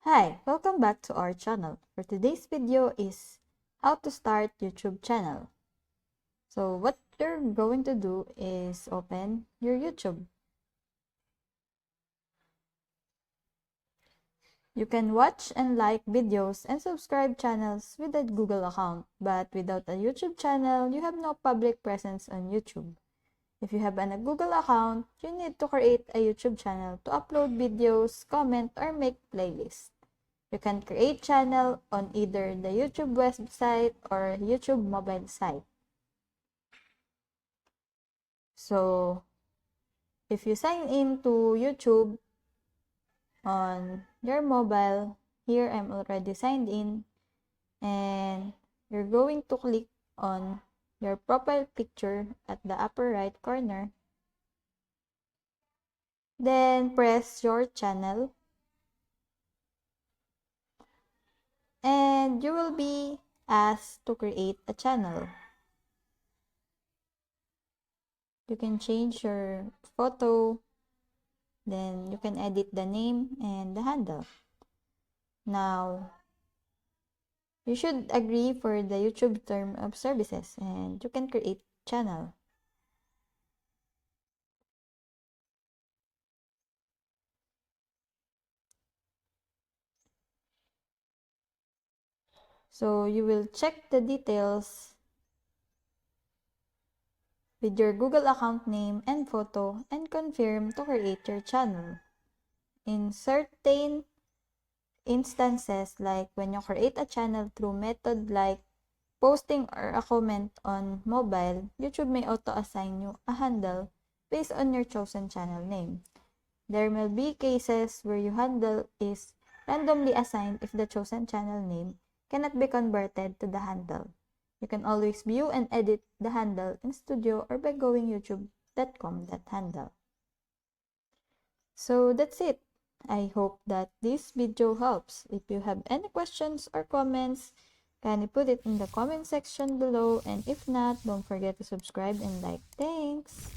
Hi, welcome back to our channel. For today's video is how to start YouTube channel. So what you're going to do is open your YouTube. You can watch and like videos and subscribe channels with a Google account, but without a YouTube channel, you have no public presence on YouTube. If you have a Google account, you need to create a YouTube channel to upload videos, comment, or make playlists. You can create channel on either the YouTube website or YouTube mobile site. So, if you sign in to YouTube on your mobile, here I'm already signed in, and you're going to click on your profile picture at the upper right corner. Then press your channel. And you will be asked to create a channel. You can change your photo, then you can edit the name and the handle. Now, you should agree for the YouTube term of services and you can create channel. So you will check the details with your Google account name and photo and confirm to create your channel. In certain instances, like when you create a channel through method like posting or a comment on mobile, YouTube may auto-assign you a handle based on your chosen channel name. There may be cases where your handle is randomly assigned if the chosen channel name cannot be converted to the handle. You can always view and edit the handle in Studio or by going youtube.com/handle. So that's it. I hope that this video helps. If you have any questions or comments, kindly put it in the comment section below, and if not, don't forget to subscribe and like. Thanks!